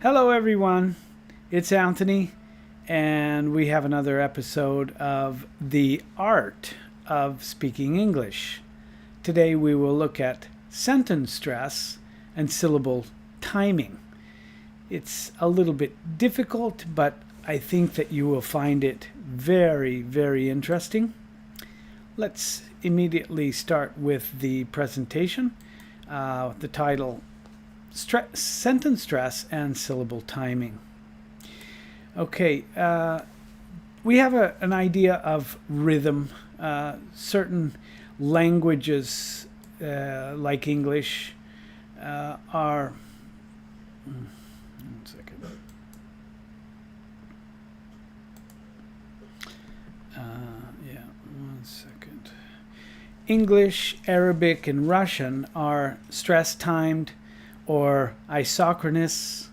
Hello everyone, it's Anthony, and we have another episode of The Art of Speaking English. Today we will look at sentence stress and syllable timing. It's a little bit difficult, but I think that you will find it very, very interesting. Let's immediately start with the presentation. The title, Sentence stress and syllable timing. Okay, we have an idea of rhythm. Certain languages, like English, are... One second. One second. English, Arabic, and Russian are stress-timed or isochronous.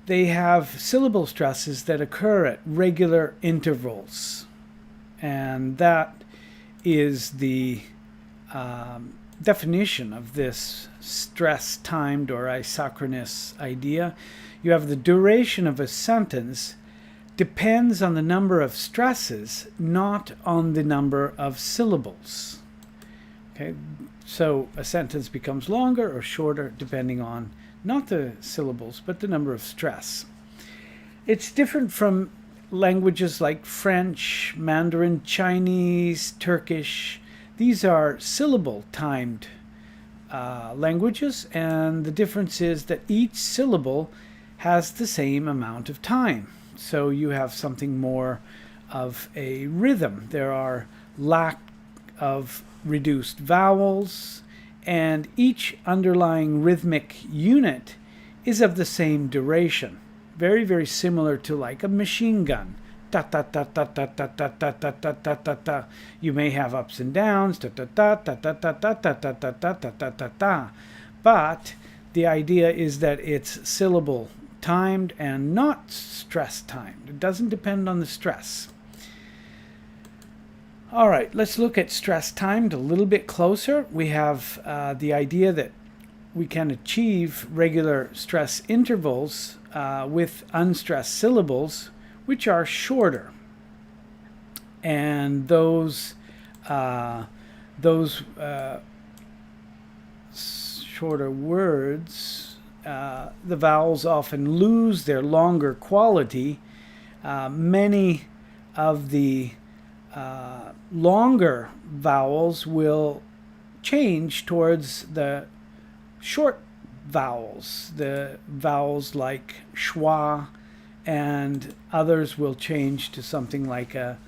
They have syllable stresses that occur at regular intervals, and that is the definition of this stress-timed or isochronous idea. You have the duration of a sentence depends on the number of stresses, not on the number of syllables. Okay, so a sentence becomes longer or shorter depending on not the syllables, but the number of stress. It's different from languages like French, Mandarin, Chinese, Turkish. These are syllable-timed languages, and the difference is that each syllable has the same amount of time. So you have something more of a rhythm. There are lack of reduced vowels, and each underlying rhythmic unit is of the same duration. Very, very similar to like a machine gun. Ta ta ta ta ta ta ta ta ta ta ta ta ta. You may have ups and downs. Ta ta ta ta ta ta ta ta ta ta ta ta ta ta ta. But the idea is that it's syllable timed and not stress timed. It doesn't depend on the stress. All right, let's look at stress timed a little bit closer. We have the idea that we can achieve regular stress intervals with unstressed syllables, which are shorter. And those shorter words, the vowels often lose their longer quality. Many of the longer vowels will change towards the short vowels, the vowels like schwa, and others will change to something like a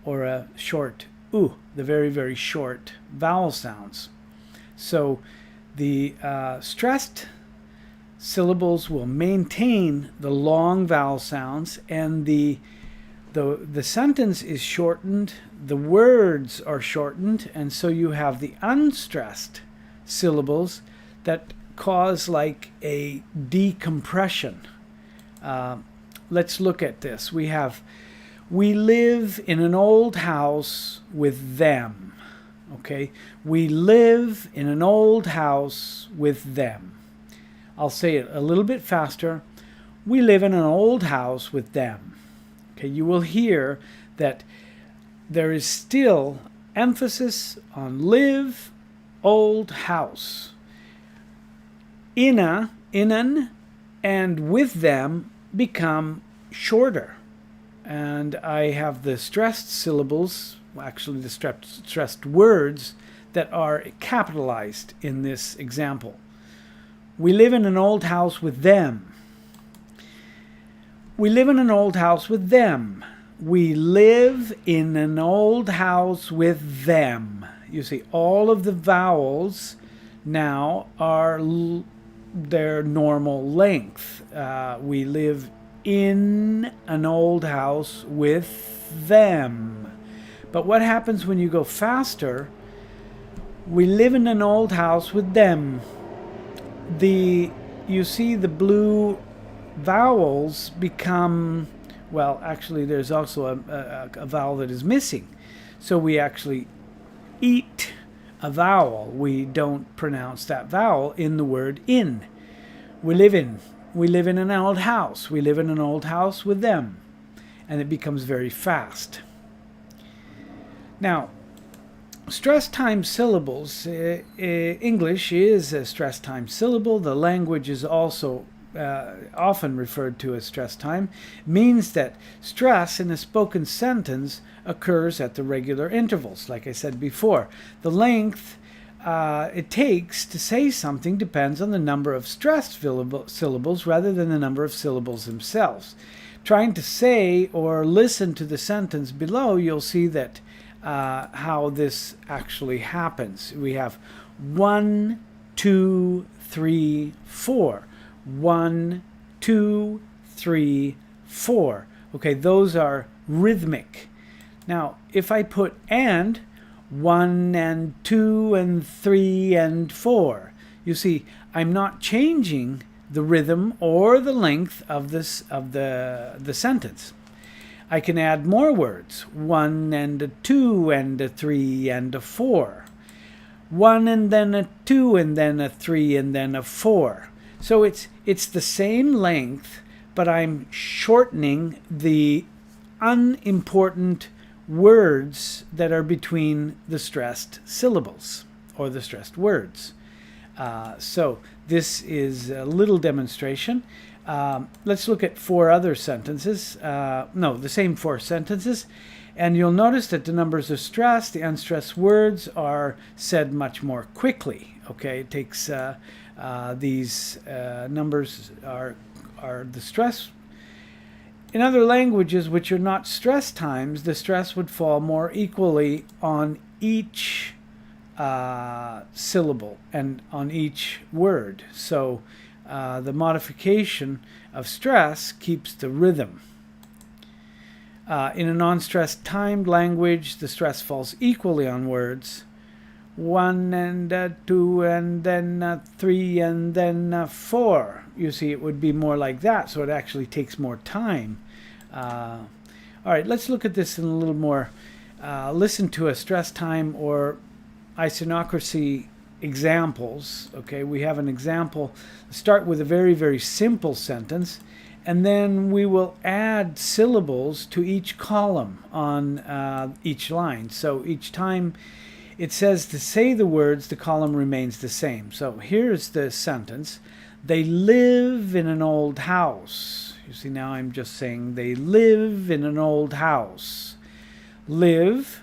or a short u, the very, very short vowel sounds. So the stressed syllables will maintain the long vowel sounds, and the sentence is shortened, the words are shortened, and so you have the unstressed syllables that cause like a decompression. Let's look at this. We have, we live in an old house with them. Okay, we live in an old house with them. I'll say it a little bit faster. We live in an old house with them. Okay, you will hear that there is still emphasis on live, old house. Inan, and with them become shorter. And I have the stressed syllables, actually the stressed words, that are capitalized in this example. We live in an old house with them. We live in an old house with them. We live in an old house with them. You see, all of the vowels now are their normal length. We live in an old house with them. But what happens when you go faster? We live in an old house with them. You see the blue vowels become, well, actually there's also a vowel that is missing. So we actually eat a vowel. We don't pronounce that vowel in the word in. We live in we live in an old house. We live in an old house with them. And it becomes very fast. Now, stress-timed syllables. English is a stress-timed syllable. The language is also often referred to as stress time. Means that stress in a spoken sentence occurs at the regular intervals, like I said before. The length it takes to say something depends on the number of stressed syllables rather than the number of syllables themselves. Trying to say or listen to the sentence below, you'll see that how this actually happens. We have 1, 2, 3, 4. 1, 2, 3, 4. Okay, those are rhythmic. Now, if I put and, 1 and 2 and 3 and 4, you see, I'm not changing the rhythm or the length of the sentence. I can add more words, 1 and a 2 and a 3 and a 4. 1 and then a 2 and then a 3 and then a 4. So it's the same length, but I'm shortening the unimportant words that are between the stressed syllables or the stressed words. So this is a little demonstration. Let's look at 4 other sentences. No, the same 4 sentences. And you'll notice that the numbers are stressed. The unstressed words are said much more quickly. Okay, it takes these numbers are the stress. In other languages which are not stress times, the stress would fall more equally on each syllable and on each word. So the modification of stress keeps the rhythm. In a non-stress timed language, the stress falls equally on words. 1 and 2 and then 3 and then 4. You see, it would be more like that, so it actually takes more time. All right, let's look at this in a little more. Listen to a stress time or isonocracy examples. Okay, we have an example. Start with a very, very simple sentence, and then we will add syllables to each column on each line. So each time it says to say the words, the column remains the same. So here's the sentence. They live in an old house. You see, now I'm just saying they live in an old house. Live,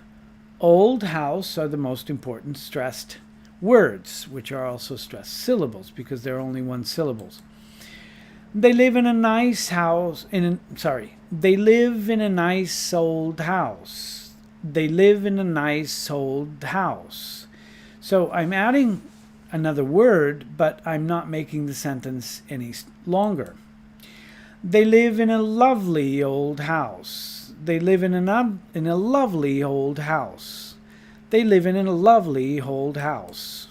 old house are the most important stressed words, which are also stressed syllables because they're only one syllables. They live in a nice house. They live in a nice old house. They live in a nice old house. So I'm adding another word, but I'm not making the sentence any longer. They live in a lovely old house. They live in a lovely old house. They live in a lovely old house.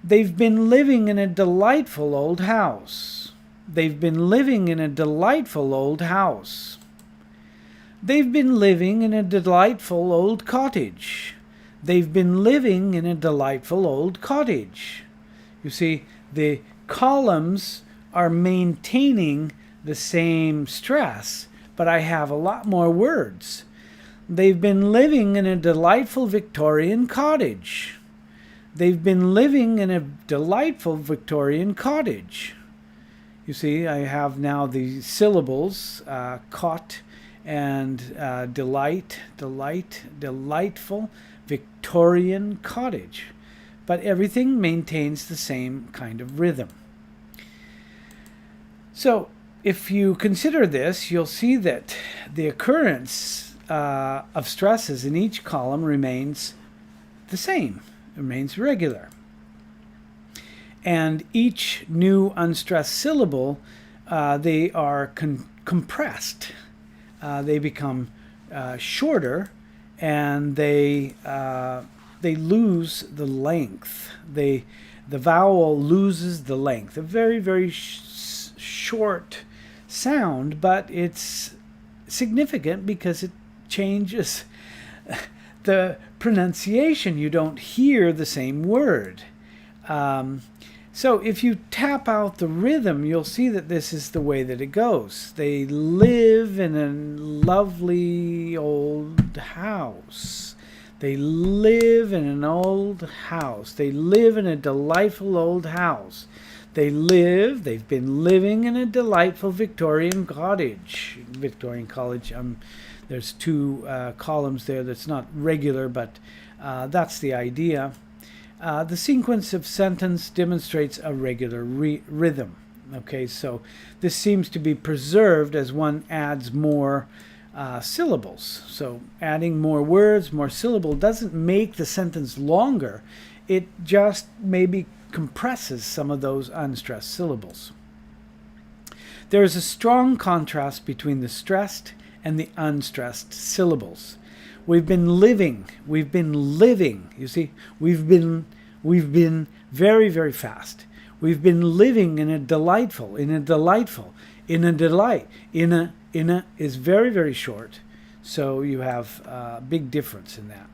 They've been living in a delightful old house. They've been living in a delightful old house. They've been living in a delightful old cottage. They've been living in a delightful old cottage. You see, the columns are maintaining the same stress, but I have a lot more words. They've been living in a delightful Victorian cottage. They've been living in a delightful Victorian cottage. You see, I have now the syllables, cot and delightful Victorian cottage. But everything maintains the same kind of rhythm. So if you consider this, you'll see that the occurrence of stresses in each column remains the same, remains regular. And each new unstressed syllable, they are compressed. They become shorter, and they lose the length. The vowel loses the length. A very, very short sound, but it's significant because it changes the pronunciation. You don't hear the same word. So if you tap out the rhythm, you'll see that this is the way that it goes. They live in a lovely old house. They live in an old house. They live in a delightful old house. They've been living in a delightful Victorian cottage. Victorian college, there's two columns there that's not regular, but that's the idea. The sequence of sentence demonstrates a regular rhythm. Okay, so this seems to be preserved as one adds more syllables. So adding more words, more syllable doesn't make the sentence longer. It just maybe compresses some of those unstressed syllables. There is a strong contrast between the stressed and the unstressed syllables. We've been living, you see, we've been very, very fast. We've been living in a delightful, in a delight, in a is very, very short. So you have a big difference in that.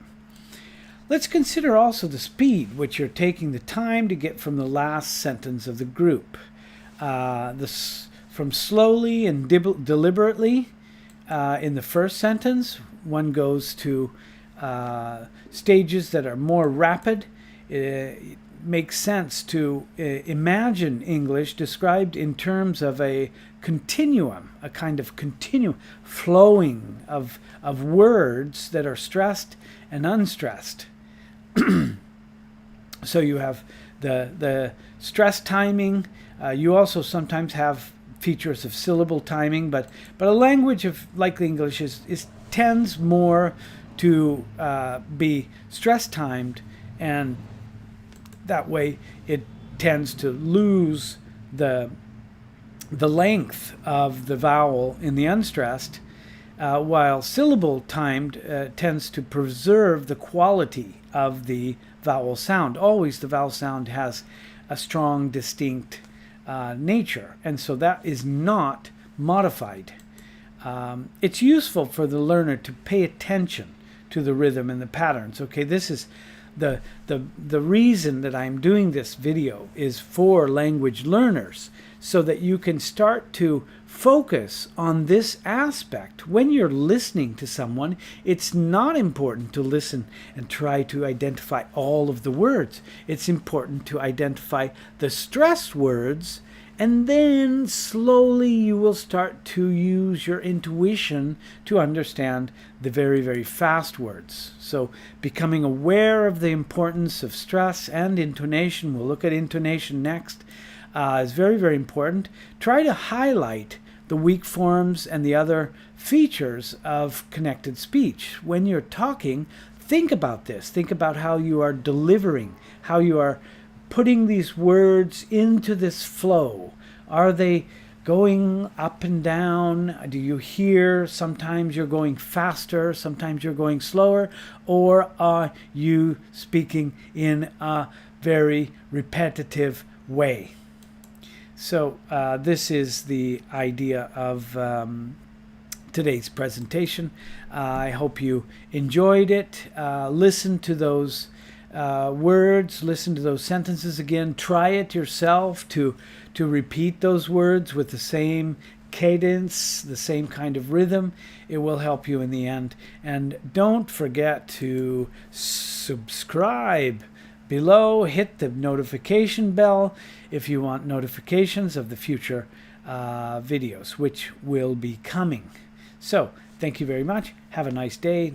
Let's consider also the speed, which you're taking the time to get from the last sentence of the group. From slowly and deliberately in the first sentence, one goes to stages that are more rapid. It makes sense to imagine English described in terms of a continuum, a kind of continuum flowing of words that are stressed and unstressed. So you have the stress timing. You also sometimes have features of syllable timing, but a language like English tends more to be stress timed, and that way it tends to lose the length of the vowel in the unstressed, while syllable timed tends to preserve the quality of the vowel sound. Always the vowel sound has a strong, distinct nature, and so that is not modified. It's useful for the learner to pay attention to the rhythm and the patterns. Okay, this is the reason that I'm doing this video is for language learners, so that you can start to focus on this aspect. When you're listening to someone, it's not important to listen and try to identify all of the words. It's important to identify the stressed words, and then slowly you will start to use your intuition to understand the very, very fast words. So becoming aware of the importance of stress and intonation, we'll look at intonation next, is very, very important. Try to highlight the weak forms and the other features of connected speech. When you're talking, think about this. Think about how you are delivering, how you are putting these words into this flow. Are they going up and down? Do you hear sometimes you're going faster, sometimes you're going slower, or are you speaking in a very repetitive way? So this is the idea of today's presentation. I hope you enjoyed it. Listen to those words, listen to those sentences again. Try it yourself to repeat those words with the same cadence, the same kind of rhythm. It will help you in the end. And don't forget to subscribe below. Hit the notification bell if you want notifications of the future videos, which will be coming. So thank you very much. Have a nice day.